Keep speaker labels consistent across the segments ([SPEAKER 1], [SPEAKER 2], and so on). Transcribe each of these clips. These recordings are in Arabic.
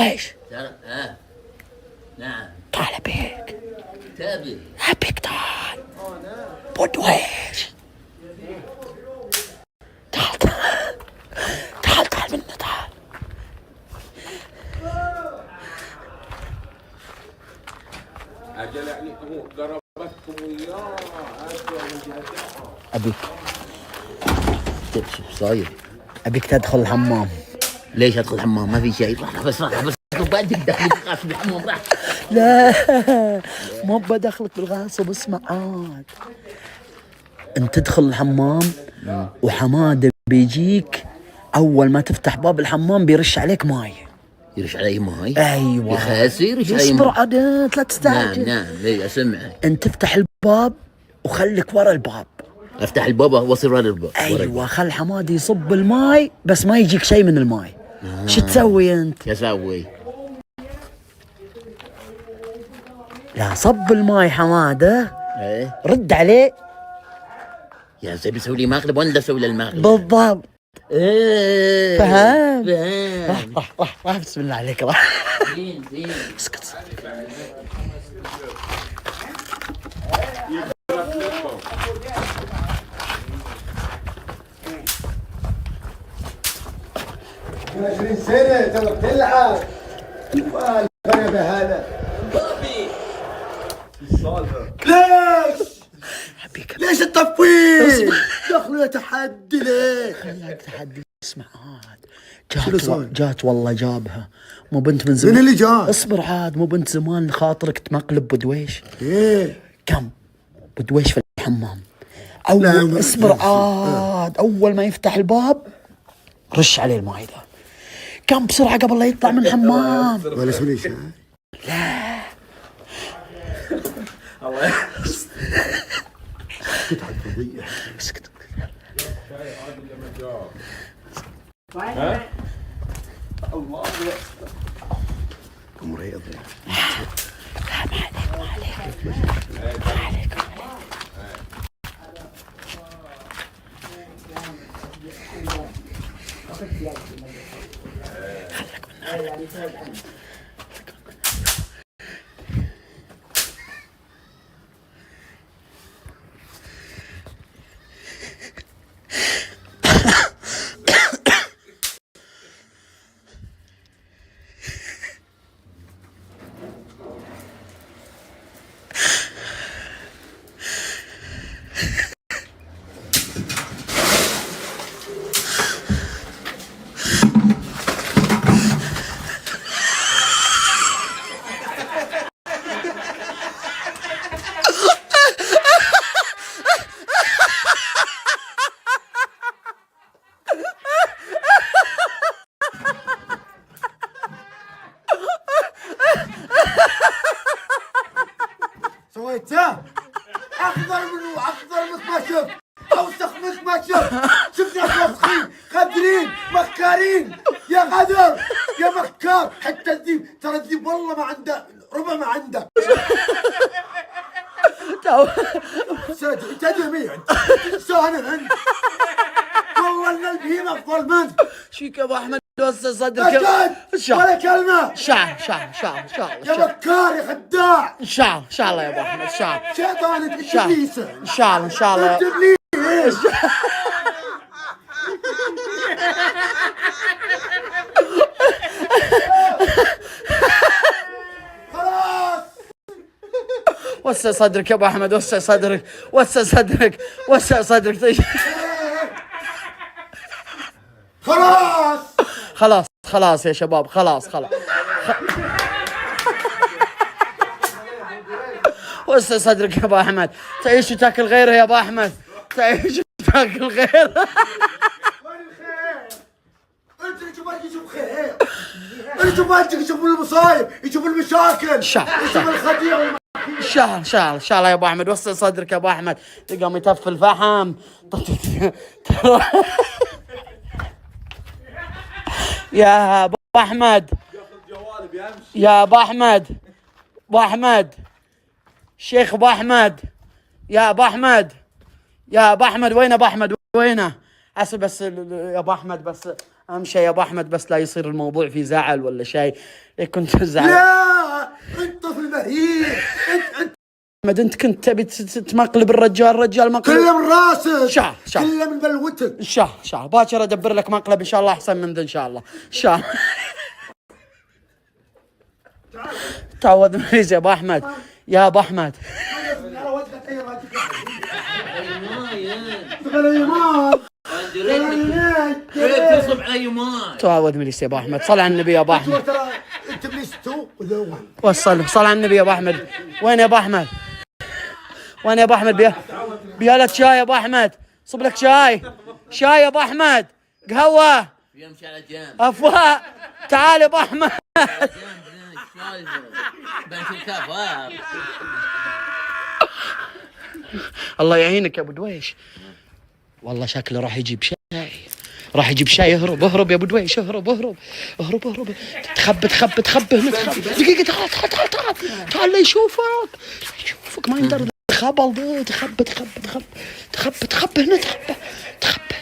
[SPEAKER 1] ايش؟
[SPEAKER 2] نعم.
[SPEAKER 1] تعال ابيك.
[SPEAKER 2] تابي.
[SPEAKER 1] ابيك تعال. بدويش. تعال تعال. تعال تعال منا تعال.
[SPEAKER 3] أجل يعني هو ضربتكم وياه.
[SPEAKER 1] ابيك
[SPEAKER 2] شو صاير؟
[SPEAKER 1] ابيك تدخل الحمام.
[SPEAKER 2] ليش ادخل الحمام؟ ما في شيء، راح بس بعدك دخلي بالغاصب الحمام راح.
[SPEAKER 1] لا مو بدخلك بالغاصب، اسمع عاد. انت تدخل الحمام وحماده بيجيك اول ما تفتح باب الحمام بيرش عليك ماي.
[SPEAKER 2] يرش علي ماي؟
[SPEAKER 1] ايوه
[SPEAKER 2] يا خاسر يرش علي
[SPEAKER 1] اصبر
[SPEAKER 2] ماي.
[SPEAKER 1] عاد لا تستعجل.
[SPEAKER 2] نعم ليه اسمعك.
[SPEAKER 1] انت تفتح الباب وخليك ورا الباب.
[SPEAKER 2] افتح الباب واصير ورا الباب.
[SPEAKER 1] ايوه خل حمادي يصب الماي بس ما يجيك شيء من الماي. شو تسوي انت؟
[SPEAKER 2] شو اسوي؟
[SPEAKER 1] لا صب الماي حماده،
[SPEAKER 2] ايه
[SPEAKER 1] رد عليه.
[SPEAKER 2] يا زي بيسوي لي مقلب وانا اسوي له المقلب.
[SPEAKER 1] بالضبط.
[SPEAKER 2] ايه
[SPEAKER 1] فهم.
[SPEAKER 2] فهم.
[SPEAKER 1] راح بسم الله عليك راح.
[SPEAKER 2] زين
[SPEAKER 1] اسكت.
[SPEAKER 4] من 20 سنة تبغى تلعب. والفرق بهذا. بابي. السالفة. ليش؟
[SPEAKER 1] حبيك
[SPEAKER 4] ليش التفويض؟ دخلوا تحدي ليه؟
[SPEAKER 1] خليك تحدي. اسمع عاد.
[SPEAKER 4] شنو صار؟
[SPEAKER 1] جات والله جابها. مو بنت من زمان.
[SPEAKER 4] من اللي جاء؟
[SPEAKER 1] اصبر عاد، مو بنت زمان خاطرك تمقلب بدويش.
[SPEAKER 4] ايه
[SPEAKER 1] كم بدويش في الحمام.
[SPEAKER 4] لا،
[SPEAKER 1] اصبر عاد. اول ما يفتح الباب رش عليه الماي ذا. كم بسرعة قبل لا يطلع من الحمام.
[SPEAKER 4] ولا سوي شيء.
[SPEAKER 1] لا
[SPEAKER 4] اسكت على الفضية.
[SPEAKER 1] اسكت.
[SPEAKER 4] مريض.
[SPEAKER 1] لا ما عليك.
[SPEAKER 4] سويته؟ اخضر مثل ما شفت، اوسخ مثل ما شفت. شفت ناس وسخين قادرين مكارين. يا غدر يا مكار. حتى الذيب، ترى الذيب والله ما عنده ربع ما عنده. تدري مين انت؟ انسان انت. والله ان البهيمه افضل منك.
[SPEAKER 1] شيك يا ابو احمد وسع صدرك.
[SPEAKER 4] اسكت ولا كلمه.
[SPEAKER 1] شعر
[SPEAKER 4] يا مكار يا خداع.
[SPEAKER 1] ان شاء الله يا ابو احمد.
[SPEAKER 4] شيطان انت ابليس.
[SPEAKER 1] ان شاء الله
[SPEAKER 4] انت ابليس. خلاص
[SPEAKER 1] وسع صدرك يا ابو احمد. وسع صدرك طيب. خلاص يا شباب. خلاص وسع صدرك يا ابو احمد. تعيش وتاكل غيره يا ابو احمد. تعيش وتاكل غيره.
[SPEAKER 4] وين الخير؟ انت اللي تبغى تشوف خير. انت تبغى تشوف المصايب، يشوف المشاكل، يشوف الخطيئة.
[SPEAKER 1] ان شاء الله يا ابو احمد. وسع صدرك يا ابو احمد. تقوم يتف الفحم. يا ابو احمد. يا ابو احمد. شيخ ابو احمد. يا ابو احمد وين ابو احمد وينه؟ بس يا ابو احمد بس اهم شيء يا ابو احمد بس لا يصير الموضوع في زعل ولا شيء. ليك كنت زعل
[SPEAKER 4] لا انت طفل مهين. انت
[SPEAKER 1] احمد انت كنت تبي تمقلب الرجال مقلب
[SPEAKER 4] كله من راسك.
[SPEAKER 1] شا
[SPEAKER 4] كله من بلوتك.
[SPEAKER 1] شا باكر ادبر لك مقلب ان شاء الله احسن من ذا ان شاء الله. شا تعود ماليز يا ابو احمد. يا ابو احمد
[SPEAKER 2] تصب على يمان.
[SPEAKER 1] تعود ماليز يا ابو احمد. صل على النبي يا ابو احمد.
[SPEAKER 4] ترى انت بلستو وذوق.
[SPEAKER 1] صل على النبي يا ابو احمد. وين يا ابو احمد؟ وين يا ابو احمد؟ بيالة شاي يا ابو احمد. صب لك شاي يا ابو احمد. قهوه
[SPEAKER 2] يمشي على جنب.
[SPEAKER 1] افواء. تعال يا ابو احمد. الله يعينك يا ابو دويش. والله شكله راح يجيب شاي. اهرب يا ابو دويش. اهرب. تخبى هنا. دقيقة تعال لا يشوفك ما يندر خبل ده. تخبى هنا. تخبى.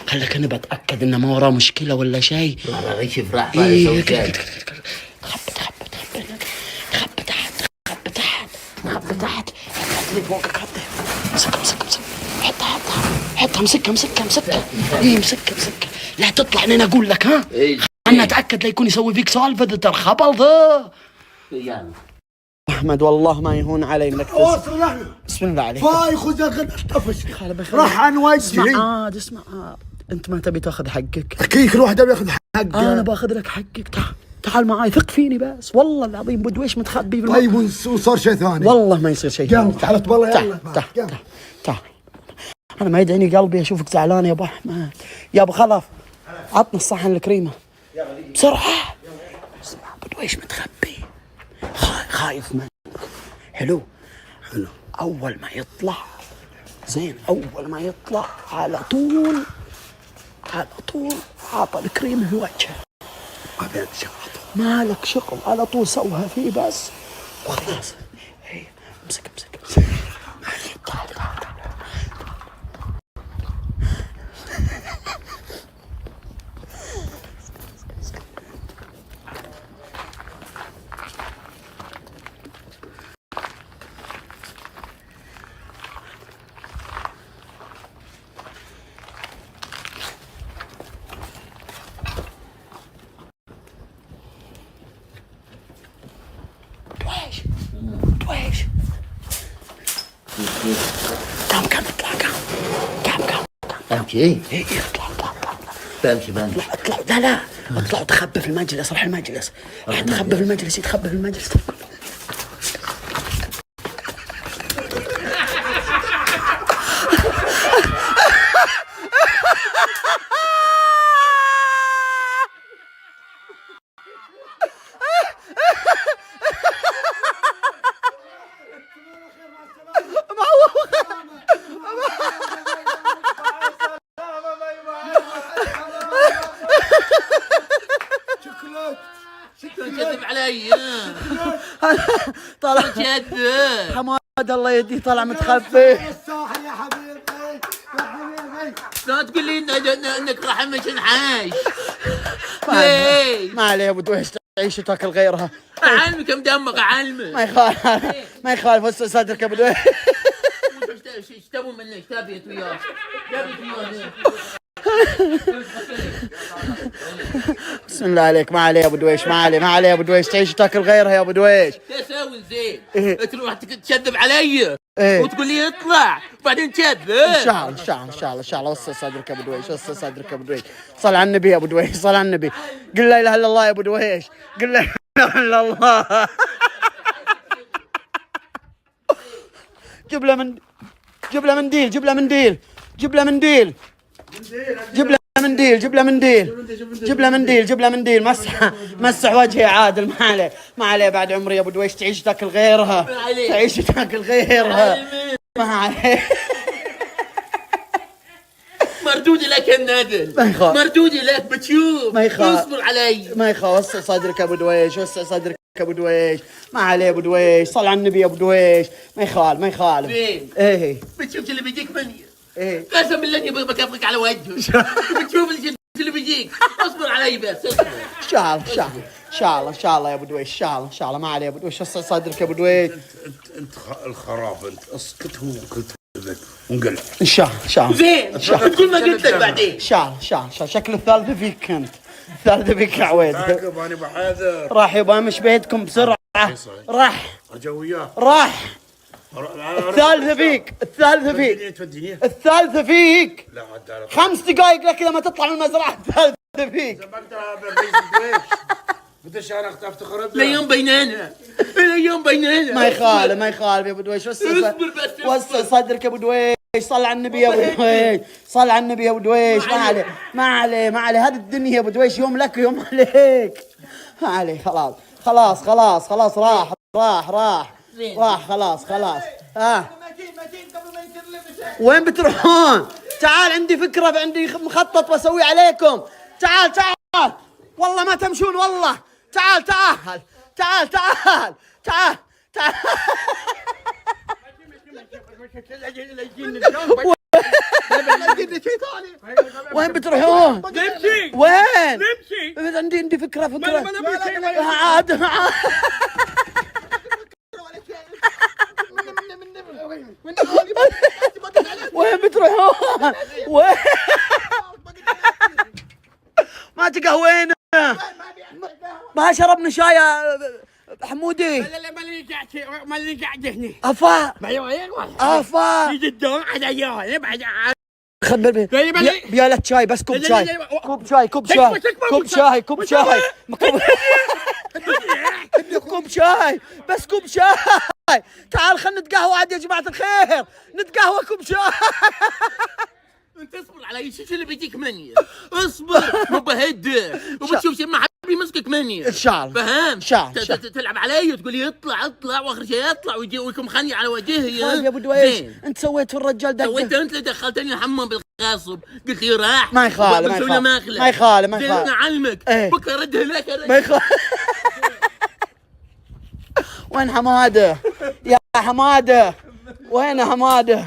[SPEAKER 1] خلك انا بتاكد انه ما وراه مشكله ولا شيء.
[SPEAKER 2] والله يشوف راح
[SPEAKER 1] تخبى تحت اللي فوقك. حطه مسكها حطها مسكها. مسكها لا تطلع لين اقول لك. ها انا اتاكد لا يكون يسوي فيك سالفه ترى خبل ذا.
[SPEAKER 2] يلا
[SPEAKER 1] احمد والله ما يهون علي انك بسم الله عليك.
[SPEAKER 4] فاي خذ طفش راح عن وجهي.
[SPEAKER 1] اسمع انت ما تبي تاخذ حقك.
[SPEAKER 4] اكيد كل واحد بياخذ حقه.
[SPEAKER 1] انا باخذ لك حقك. تعال معاي ثق فيني بس والله العظيم. بدويش متخبي
[SPEAKER 4] طيب وصار شيء ثاني.
[SPEAKER 1] والله ما يصير شيء.
[SPEAKER 4] تعال بالله يلا.
[SPEAKER 1] تعال انا ما يدعيني قلبي اشوفك زعلان يا ابو احمد. يا ابو خلف عطنا الصحن الكريمه بسرعه. اسمع بدويش متخبي خايف منك. حلو اول ما يطلع على طول عطى الكريمه في وجهه. مالك شغل على طول سوها فيه بس وخلاص. هي امسك تعال دويش قام اطلع قام
[SPEAKER 2] امشي.
[SPEAKER 1] اطلع
[SPEAKER 2] بمشي
[SPEAKER 1] لا اطلع وتخبى في المجلس. راح تخبى في المجلس. يتخبى في المجلس.
[SPEAKER 2] كذب علي.
[SPEAKER 1] طلع
[SPEAKER 2] كذب.
[SPEAKER 1] حماد الله يهديه طلع متخفي.
[SPEAKER 4] الساحل يا حبيبي.
[SPEAKER 2] لا تقول لي انك راح مشي حاش.
[SPEAKER 1] ما عليه ابو دويش تعيش وتاكل غيرها.
[SPEAKER 2] اعلمك مدمق اعلمك.
[SPEAKER 1] ما يخالف هسه صدرك ابو دويش.
[SPEAKER 2] ايش تبون منك؟ ايش تبي وياه؟
[SPEAKER 1] بسم الله عليك. ما عليه ابو دويش. ما عليه ابو دويش تعيش وتاكل غيرها يا ابو دويش.
[SPEAKER 2] تسوي زين. تروح تكذب علي وتقول لي اطلع بعدين كذب.
[SPEAKER 1] ان شاء الله وصل صدرك يا ابو دويش. صل على النبي يا ابو دويش. صل على النبي. قل لا اله الا الله يا ابو دويش. قل لا اله الا الله. جيب له منديل. مسح وجهي عادل. ما عليه بعد عمري يا ابو دويش تعيش تاكل غيرها. ما عليه.
[SPEAKER 2] مردودي لك النادل. مردودي لك بتشوف.
[SPEAKER 1] ما يخاف.
[SPEAKER 2] اصبر علي.
[SPEAKER 1] ما يخاف. وسع صدرك يا ابو دويش. ابو دويش، ما عليه ابو دويش، صل على النبي يا ابو دويش، ما يخالف ما يخالف.
[SPEAKER 2] زين
[SPEAKER 1] ايه
[SPEAKER 2] بتشوف اللي بيجيك مني.
[SPEAKER 1] ايه
[SPEAKER 2] قسم بالله اني بكفرك على وجهه. بتشوف اللي بيجيك. اصبر علي بس اصبر.
[SPEAKER 1] ان شاء الله ان شاء الله ان شاء الله ان شاء الله يا ابو دويش، ان شاء الله ان شاء الله، ما عليه ابو دويش، وسع صدرك يا ابو دويش.
[SPEAKER 3] انت الخراب انت اسكت هو قلت لك ونقلع.
[SPEAKER 1] ان شاء الله ان شاء الله
[SPEAKER 2] زين كل ما قلت لك بعدين.
[SPEAKER 1] ان شاء الله ان شاء الله، شكل الثالثة فيك انت، الثالثة فيك يا عويد.
[SPEAKER 3] عاقب انا بحاذر.
[SPEAKER 1] راح يبا مش بيدكم بسرعة، راح
[SPEAKER 3] اجا وياه.
[SPEAKER 1] راح. الثالثة فيك، الثالثة فيك،
[SPEAKER 3] توديني
[SPEAKER 1] الثالثة فيك.
[SPEAKER 3] لا عاد
[SPEAKER 1] 5 دقائق لك لما تطلع من المزرعة، الثالثة فيك.
[SPEAKER 3] ما اقدر بريز الدويش. بديش انا افتخر
[SPEAKER 2] اليوم بيننا اليوم بيننا.
[SPEAKER 1] ما يخالف ما يخالف يا ابو دويش، وسع صدرك يا ابو دويش، صل على النبي يا ابو دويش، صل على النبي يا ابو دويش. ما عليه ما عليه ما عليه، هذه الدنيا يا ابو دويش، يوم لك ويوم عليك. ما عليه خلاص خلاص خلاص خلاص، راح راح راح راح خلاص خلاص. وين بتروحون؟ تعال عندي فكرة، عندي مخطط بسوي عليكم. تعال تعال والله ما تمشون والله. تعال تعال تعال تعال تعال تعال. وين بتروحون؟
[SPEAKER 2] نمشي
[SPEAKER 1] وين؟
[SPEAKER 2] نمشي.
[SPEAKER 1] عندي فكرة
[SPEAKER 2] عاد
[SPEAKER 1] وين بتروحون؟ وين؟ ما تقهوينا؟ ما شربنا شاي يا حمودي؟
[SPEAKER 2] لا ما اللي قاعد هنا.
[SPEAKER 1] افا افا
[SPEAKER 2] يجدون على بعد
[SPEAKER 1] خبر بيالة شاي، بس كوب شاي كوب شاي كوب شاي كوب شاي كوب شاي كوب شاي بس كوب شاي. تعال خلنا نتقهوى عاد يا جماعة الخير، نتقهوى كوب شاي.
[SPEAKER 2] انت اصبر علي، شو اللي بيجيك مني؟ اصبر مو بهدر وبتشوف شيء ما حد يمسكك مني.
[SPEAKER 1] ان شاء الله
[SPEAKER 2] فهمت؟
[SPEAKER 1] ان شاء الله
[SPEAKER 2] تلعب علي وتقول لي اطلع اطلع، واخر شيء يطلع ويجي ويكون خني على وجهي.
[SPEAKER 1] يا ابو دويش انت سويت في الرجال دقه.
[SPEAKER 2] سويت انت اللي دخلتني الحمام بالغصب، قلت لي راح.
[SPEAKER 1] ما يخالف ما يخالف ما يخالف ما يخالف.
[SPEAKER 2] اعلمك بكره ردها لك.
[SPEAKER 1] ما يخالف. وين حماده يا حماده؟ وين حماده؟